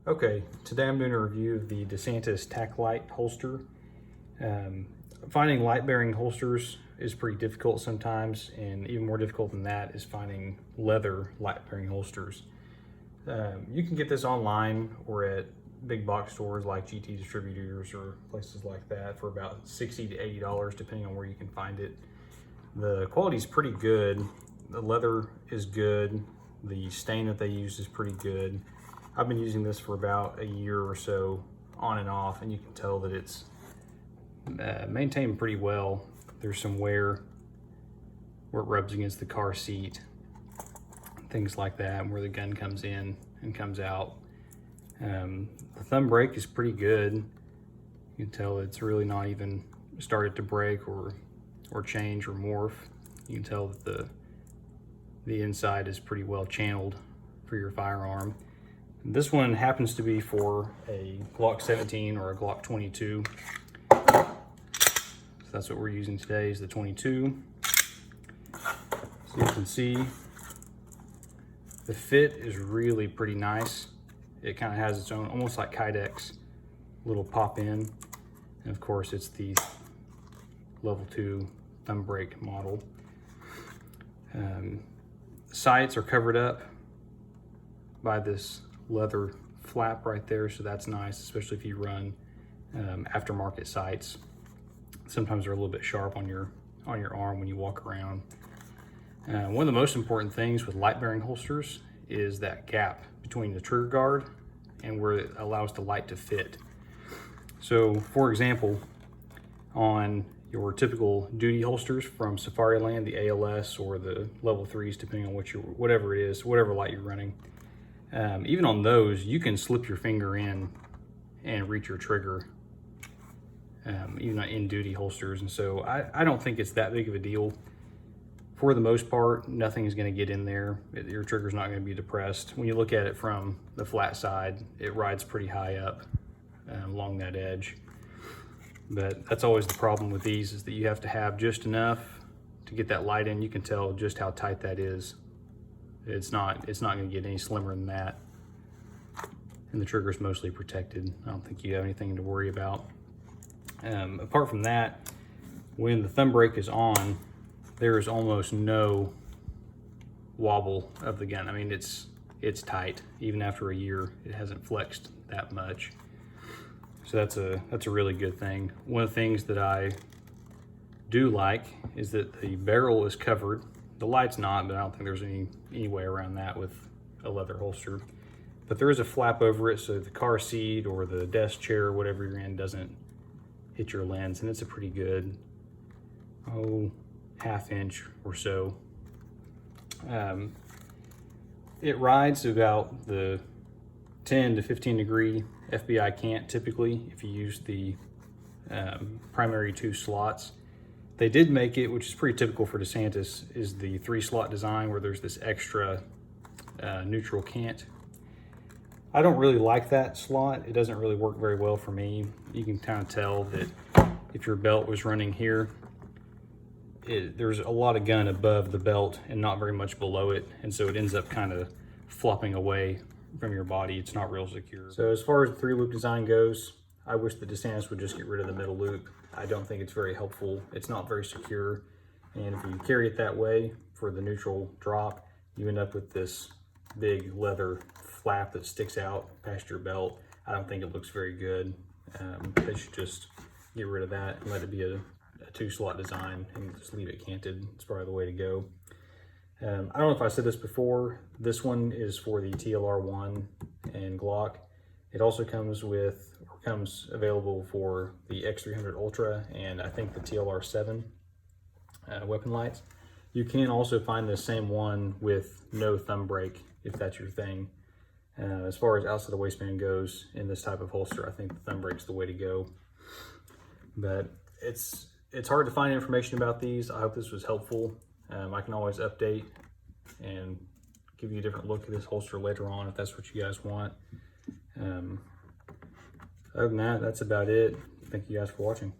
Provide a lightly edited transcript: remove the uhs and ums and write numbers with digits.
Okay, today I'm doing a review of the Santis Tac Lite holster. Finding light-bearing holsters is pretty difficult sometimes, and even more difficult than that is finding leather light-bearing holsters. You can get this online or at big box stores like GT Distributors or places like that for about $60 to $80 depending on where you can find it. The quality is pretty good. The leather is good. The stain that they use is pretty good. I've been using this for about a year or so on and off, and you can tell that it's maintained pretty well. There's some wear where it rubs against the car seat, things like that, where the gun comes in and comes out. The thumb brake is pretty good. You can tell it's really not even started to break or change or morph. You can tell that the inside is pretty well channeled for your firearm. This one happens to be for a Glock 17 or a Glock 22. So that's what we're using today, is the 22. So you can see the fit is really pretty nice. It kind of has its own, almost like Kydex, little pop in. And of course it's the level 2 thumb brake model. Sights are covered up by this leather flap right there, so that's nice, especially if you run aftermarket sights. Sometimes they're a little bit sharp on your arm when you walk around. One of the most important things with light-bearing holsters is that gap between the trigger guard and where it allows the light to fit. So, for example, on your typical duty holsters from Safariland, the ALS or the level 3s, depending on whatever it is, whatever light you're running. Even on those, you can slip your finger in and reach your trigger, even in duty holsters. And so I don't think it's that big of a deal. For the most part, nothing is going to get in there. Your trigger's not going to be depressed. When you look at it from the flat side, it rides pretty high up along that edge. But that's always the problem with these, is that you have to have just enough to get that light in. You can tell just how tight that is. It's not going to get any slimmer than that. And the trigger is mostly protected. I don't think you have anything to worry about. Apart from that, when the thumb brake is on, there is almost no wobble of the gun. I mean, it's tight. Even after a year, it hasn't flexed that much. So that's a really good thing. One of the things that I do like is that the barrel is covered. The light's not, but I don't think there's any way around that with a leather holster. But there is a flap over it so the car seat or the desk chair, whatever you're in, doesn't hit your lens. And it's a pretty good, ½ inch or so. It rides about the 10 to 15 degree FBI cant typically if you use the primary 2 slots. They did make it, which is pretty typical for Santis, is the 3-slot design where there's this extra neutral cant. I don't really like that slot. It doesn't really work very well for me. You can kind of tell that if your belt was running here, there's a lot of gun above the belt and not very much below it, and so it ends up kind of flopping away from your body. It's not real secure. So as far as the 3-loop design goes, I wish the Santis would just get rid of the middle loop. I don't think it's very helpful. It's not very secure. And if you carry it that way for the neutral drop, you end up with this big leather flap that sticks out past your belt. I don't think it looks very good. They should just get rid of that and let it be a 2-slot design and just leave it canted. It's probably the way to go. I don't know if I said this before. This one is for the TLR1 and Glock. It also comes available for the X300 Ultra and I think the TLR7 weapon lights. You can also find the same one with no thumb brake if that's your thing. As far as outside the waistband goes in this type of holster, I think the thumb brake's the way to go. But it's hard to find information about these. I hope this was helpful. I can always update and give you a different look at this holster later on if that's what you guys want. Other than that, that's about it. Thank you guys for watching.